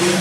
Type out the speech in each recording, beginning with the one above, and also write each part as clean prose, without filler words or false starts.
Hello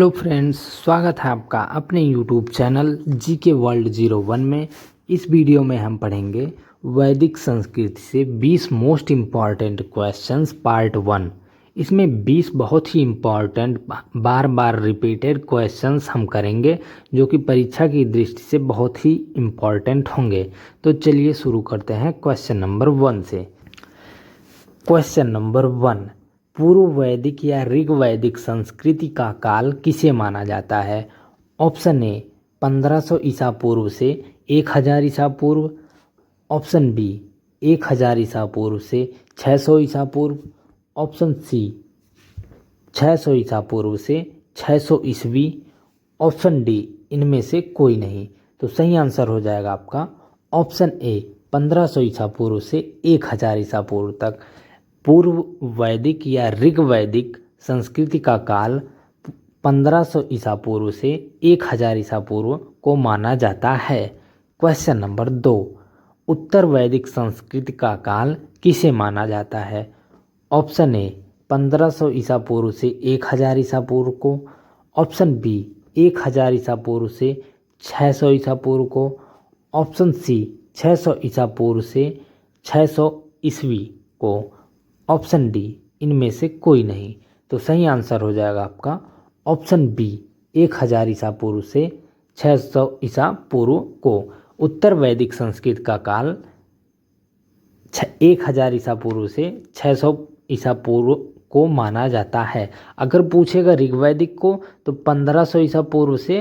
friends, स्वागत है आपका अपने यूट्यूब चैनल जीके वर्ल्ड 01 में। इस वीडियो में हम पढ़ेंगे वैदिक संस्कृति से 20 मोस्ट इम्पॉर्टेंट क्वेश्चंस पार्ट 1। इसमें 20 बहुत ही इम्पॉर्टेंट बार बार रिपीटेड क्वेश्चंस हम करेंगे जो कि परीक्षा की दृष्टि से बहुत ही इम्पॉर्टेंट होंगे। तो चलिए शुरू करते हैं क्वेश्चन नंबर 1 से। क्वेश्चन नंबर 1, पूर्व वैदिक या ऋग वैदिक संस्कृति का काल किसे माना जाता है? ऑप्शन ए 1500 ईसा पूर्व से 1000 ईसा पूर्व, ऑप्शन बी 1000 ईसा पूर्व से 600 ईसा पूर्व, ऑप्शन सी 600 ईसा पूर्व से 600 ईस्वी, ऑप्शन डी इनमें से कोई नहीं। तो सही आंसर हो जाएगा आपका ऑप्शन ए 1500 ईसा पूर्व से 1000 ईसा पूर्व तक। पूर्व वैदिक या ऋग वैदिक संस्कृति का काल 1500 ईसा पूर्व से 1000 ईसा पूर्व को माना जाता है। क्वेश्चन नंबर 2, उत्तर वैदिक संस्कृति का काल किसे माना जाता है? ऑप्शन ए 1500 ईसा पूर्व से 1000 ईसा पूर्व को, ऑप्शन बी 1000 ईसा पूर्व से 600 ईसा पूर्व को, ऑप्शन सी 600 ईसा पूर्व से 600 ईस्वी को, ऑप्शन डी इनमें से कोई नहीं। तो सही आंसर हो जाएगा आपका ऑप्शन बी 1000 ईसा पूर्व से 600 ईसा पूर्व को। उत्तर वैदिक संस्कृत का काल 1000 ईसा पूर्व से 600 ईसा पूर्व को माना जाता है। अगर पूछेगा ऋग्वैदिक को तो 1500 ईसा पूर्व से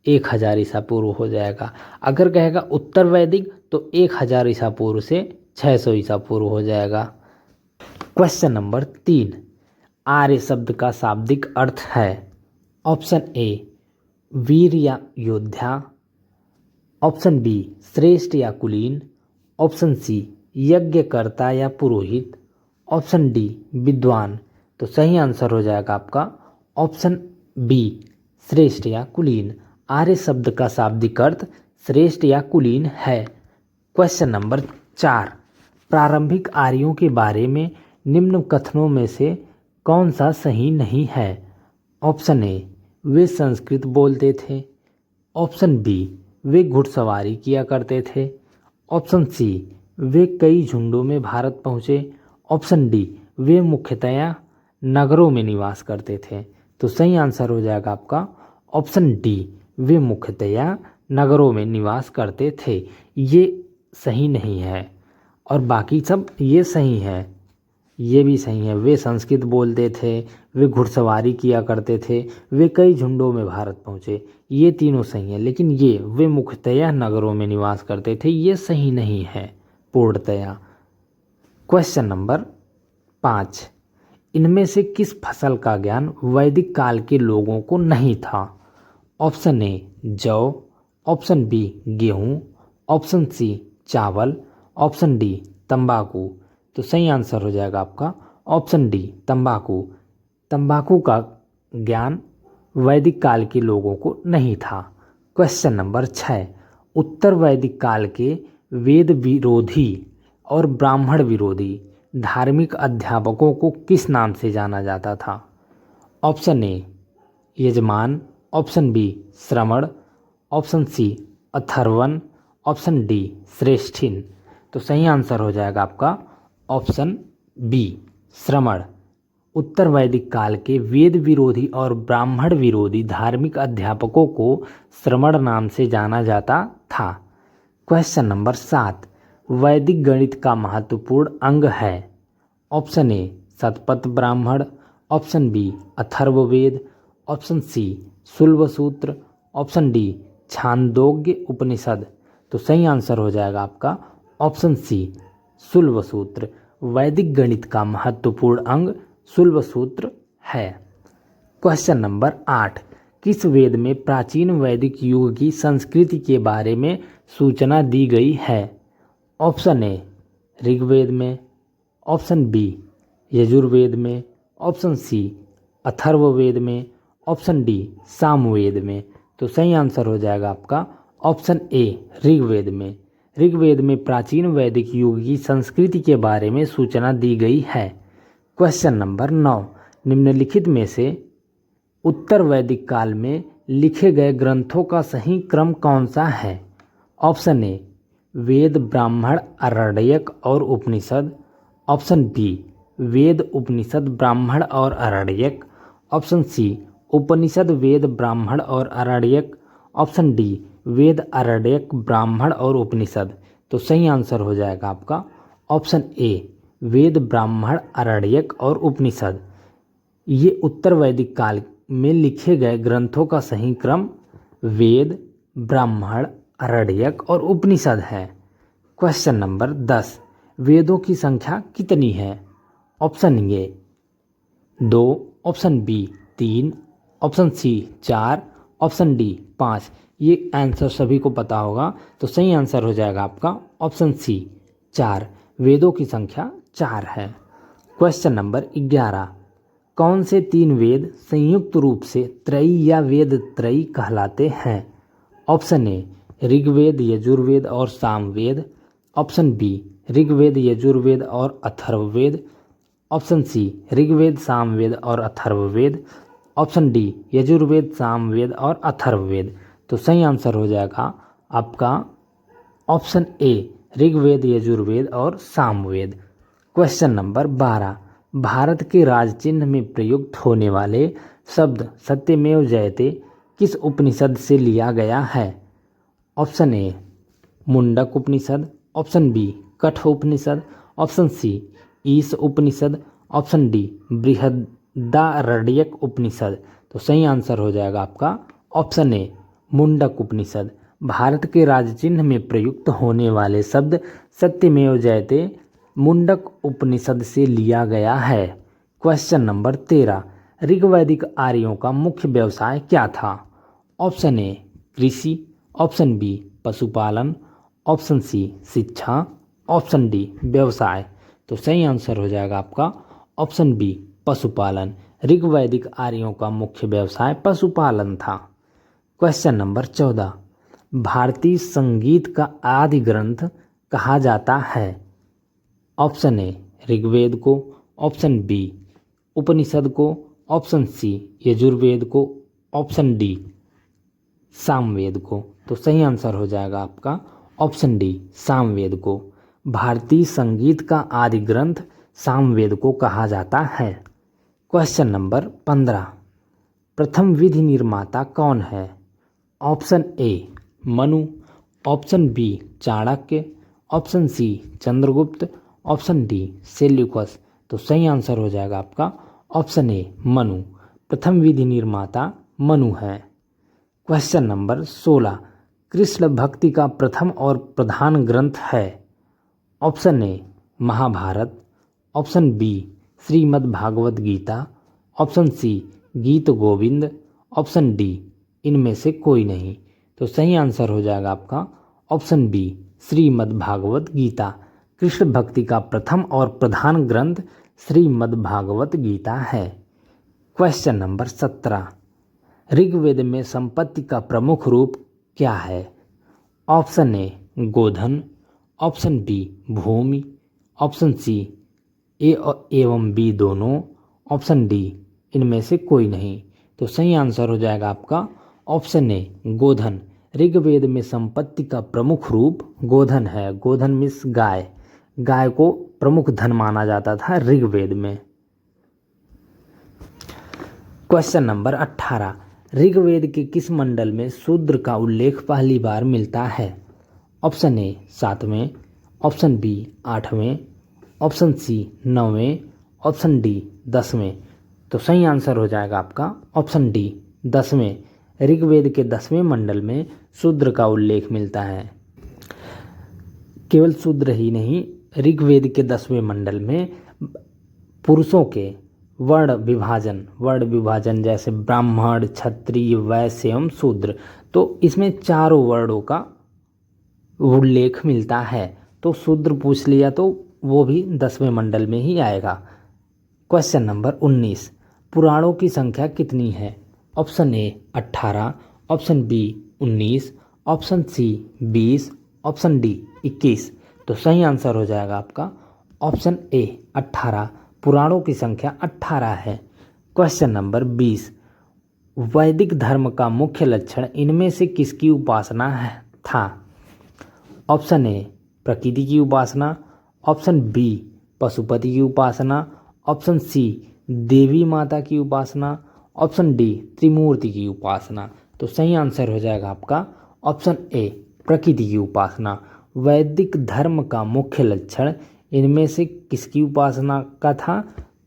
1000 ईसा पूर्व हो जाएगा। अगर कहेगा उत्तर वैदिक तो 1000 ईसा पूर्व से 600 ईसा पूर्व हो जाएगा। क्वेश्चन नंबर 3, आर्य शब्द का शाब्दिक अर्थ है? ऑप्शन ए वीर या योद्धा, ऑप्शन बी श्रेष्ठ या कुलीन, ऑप्शन सी यज्ञकर्ता या पुरोहित, ऑप्शन डी विद्वान। तो सही आंसर हो जाएगा आपका ऑप्शन बी श्रेष्ठ या कुलीन। आर्य शब्द का शाब्दिक अर्थ श्रेष्ठ या कुलीन है। क्वेश्चन नंबर 4, प्रारंभिक आर्यों के बारे में निम्न कथनों में से कौन सा सही नहीं है? ऑप्शन ए वे संस्कृत बोलते थे, ऑप्शन बी वे घुड़सवारी किया करते थे, ऑप्शन सी वे कई झुंडों में भारत पहुँचे, ऑप्शन डी वे मुख्यतया नगरों में निवास करते थे। तो सही आंसर हो जाएगा आपका ऑप्शन डी वे मुख्यतया नगरों में निवास करते थे। ये सही नहीं है और बाकी सब ये सही है, ये भी सही है। वे संस्कृत बोलते थे, वे घुड़सवारी किया करते थे, वे कई झुंडों में भारत पहुँचे, ये तीनों सही है। लेकिन ये वे मुख्यतया नगरों में निवास करते थे, ये सही नहीं है पूर्णतया। क्वेश्चन नंबर 5, इनमें से किस फसल का ज्ञान वैदिक काल के लोगों को नहीं था? ऑप्शन ए जौ, ऑप्शन बी गेहूँ, ऑप्शन सी चावल, ऑप्शन डी तंबाकू। तो सही आंसर हो जाएगा आपका ऑप्शन डी तंबाकू। तंबाकू का ज्ञान वैदिक काल के लोगों को नहीं था। क्वेश्चन नंबर 6, उत्तर वैदिक काल के वेद विरोधी और ब्राह्मण विरोधी धार्मिक अध्यापकों को किस नाम से जाना जाता था? ऑप्शन ए यजमान, ऑप्शन बी श्रमण, ऑप्शन सी अथर्वन, ऑप्शन डी श्रेष्ठिन। तो सही आंसर हो जाएगा आपका ऑप्शन बी श्रमण। उत्तर वैदिक काल के वेद विरोधी और ब्राह्मण विरोधी धार्मिक अध्यापकों को श्रमण नाम से जाना जाता था। क्वेश्चन नंबर 7, वैदिक गणित का महत्वपूर्ण अंग है? Option A Shatapatha Brahmana, option B Atharvaveda, option C Shulba Sutra, option D Chandogya उपनिषद। तो सही आंसर हो जाएगा आपका ऑप्शन सी शुल्ब सूत्र। वैदिक गणित का महत्वपूर्ण अंग शुल्ब सूत्र है। क्वेश्चन नंबर 8, किस वेद में प्राचीन वैदिक युग की संस्कृति के बारे में सूचना दी गई है? ऑप्शन ए ऋग्वेद में, ऑप्शन बी यजुर्वेद में, ऑप्शन सी अथर्ववेद में, ऑप्शन डी सामवेद में। तो सही आंसर हो जाएगा आपका ऑप्शन ए ऋग्वेद में। ऋग्वेद में प्राचीन वैदिक युग की संस्कृति के बारे में सूचना दी गई है। क्वेश्चन नंबर 9, निम्नलिखित में से उत्तर वैदिक काल में लिखे गए ग्रंथों का सही क्रम कौन सा है? ऑप्शन ए वेद, ब्राह्मण, आरण्यक और उपनिषद। ऑप्शन बी वेद, उपनिषद, ब्राह्मण और आरण्यक। ऑप्शन सी उपनिषद, वेद, ब्राह्मण और आरण्यक। ऑप्शन डी वेद, आरण्यक, ब्राह्मण और उपनिषद। तो सही आंसर हो जाएगा आपका ऑप्शन ए वेद, ब्राह्मण, आरण्यक और उपनिषद। ये उत्तर वैदिक काल में लिखे गए ग्रंथों का सही क्रम वेद, ब्राह्मण, आरण्यक और उपनिषद है। क्वेश्चन नंबर 10, वेदों की संख्या कितनी है? Option A 2, option B 3, option C 4, option D 5। ये आंसर सभी को पता होगा, तो सही आंसर हो जाएगा आपका ऑप्शन सी 4। वेदों की संख्या 4 है। क्वेश्चन नंबर 11, कौन से 3 वेद संयुक्त रूप से त्रयी या वेद त्रयी कहलाते हैं? ऑप्शन ए ऋग्वेद, यजुर्वेद और सामवेद। ऑप्शन बी ऋग्वेद, यजुर्वेद और अथर्ववेद। ऑप्शन सी ऋग्वेद, सामवेद और अथर्ववेद। ऑप्शन डी यजुर्वेद, सामवेद और अथर्ववेद। तो सही आंसर हो जाएगा आपका ऑप्शन ए ऋग्वेद, यजुर्वेद और सामवेद। क्वेश्चन नंबर 12, भारत के राज चिन्ह में प्रयुक्त होने वाले शब्द सत्यमेव जयते किस उपनिषद से लिया गया है? Option A Mundaka Upanishad. Option B Katha Upanishad. Option C Isha Upanishad. Option D Brihadaranyaka Upanishad. तो सही आंसर हो जाएगा आपका ऑप्शन ए मुंडक उपनिषद। भारत के राज चिन्ह में प्रयुक्त होने वाले शब्द सत्यमेव जयते मुंडक उपनिषद से लिया गया है। क्वेश्चन नंबर 13, ऋग्वैदिक आर्यों का मुख्य व्यवसाय क्या था? ऑप्शन ए कृषि। ऑप्शन बी पशुपालन। ऑप्शन सी शिक्षा। ऑप्शन डी व्यवसाय। तो सही आंसर हो जाएगा आपका ऑप्शन बी पशुपालन। ऋग्वैदिक आर्यों का मुख्य व्यवसाय पशुपालन था। क्वेश्चन नंबर 14, भारतीय संगीत का आदि ग्रंथ कहा जाता है? ऑप्शन ए ऋग्वेद को। ऑप्शन बी उपनिषद को। ऑप्शन सी यजुर्वेद को। ऑप्शन डी सामवेद को। तो सही आंसर हो जाएगा आपका ऑप्शन डी सामवेद को। भारतीय संगीत का आदि ग्रंथ सामवेद को कहा जाता है। क्वेश्चन नंबर 15, प्रथम विधि निर्माता कौन है? Option A Manu. Option B Chanakya. Option C Chandragupta. Option D Seleucus. तो सही आंसर हो जाएगा आपका ऑप्शन ए मनु। प्रथम विधि निर्माता मनु है। क्वेश्चन नंबर 16, कृष्ण भक्ति का प्रथम और प्रधान ग्रंथ है? Option A Mahabharata. Option B Shrimad Bhagavad Gita. Option C Gita Govinda. Option D इनमें से कोई नहीं। तो सही आंसर हो जाएगा आपका ऑप्शन बी श्रीमद् भागवत गीता। कृष्ण भक्ति का प्रथम और प्रधान ग्रंथ श्रीमद् भागवत गीता है। क्वेश्चन नंबर 17, ऋग्वेद में संपत्ति का प्रमुख रूप क्या है? ऑप्शन ए गोधन। ऑप्शन बी भूमि। ऑप्शन सी ए एवं बी दोनों। ऑप्शन डी इनमें से कोई नहीं। तो सही आंसर हो जाएगा आपका ऑप्शन ए गोधन। ऋग्वेद में संपत्ति का प्रमुख रूप गोधन है। गोधन मीन्स गाय। गाय को प्रमुख धन माना जाता था ऋग्वेद में। क्वेश्चन नंबर 18, ऋग्वेद के किस मंडल में शूद्र का उल्लेख पहली बार मिलता है? ऑप्शन ए 7वें। ऑप्शन बी 8वें। ऑप्शन सी 9वें। ऑप्शन डी 10वें। तो सही आंसर हो जाएगा आपका ऑप्शन डी 10वें। ऋग्वेद के 10वें मंडल में शूद्र का उल्लेख मिलता है। केवल शूद्र ही नहीं, ऋग्वेद के 10वें मंडल में पुरुषों के वर्ण विभाजन जैसे ब्राह्मण, क्षत्रिय, वैश्य एवं शूद्र, तो इसमें चारों वर्णों का उल्लेख मिलता है। तो शूद्र पूछ लिया तो वो भी 10वें मंडल में ही आएगा। क्वेश्चन नंबर 19, पुराणों की संख्या कितनी है? Option A 18। Option B 19। Option C 20, option D 21। तो सही आंसर हो जाएगा आपका ऑप्शन ए 18। पुराणों की संख्या 18 है। क्वेश्चन नंबर 20, वैदिक धर्म का मुख्य लक्षण इनमें से किसकी उपासना है था? ऑप्शन ए प्रकृति की उपासना, ऑप्शन बी पशुपति की उपासना, ऑप्शन सी देवी माता की उपासना, ऑप्शन डी त्रिमूर्ति की उपासना। तो सही आंसर हो जाएगा आपका ऑप्शन ए प्रकृति की उपासना। वैदिक धर्म का मुख्य लक्षण इनमें से किसकी उपासना का था?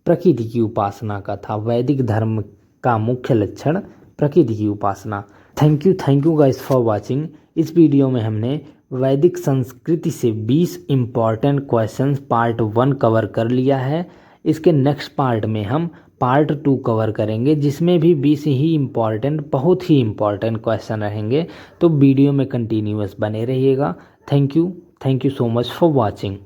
प्रकृति की उपासना का था। वैदिक धर्म का मुख्य लक्षण प्रकृति की उपासना। Thank you guys for watching. इस वीडियो में हमने वैदिक संस्कृति से 20 इम्पॉर्टेंट क्वेश्चंस पार्ट 1 कवर कर लिया है। इसके नेक्स्ट पार्ट में हम पार्ट 2 कवर करेंगे, जिसमें भी 20 ही इम्पॉर्टेंट, बहुत ही इम्पॉर्टेंट क्वेश्चन रहेंगे। तो वीडियो में कंटिन्यूअस बने रहिएगा। Thank you so much for watching.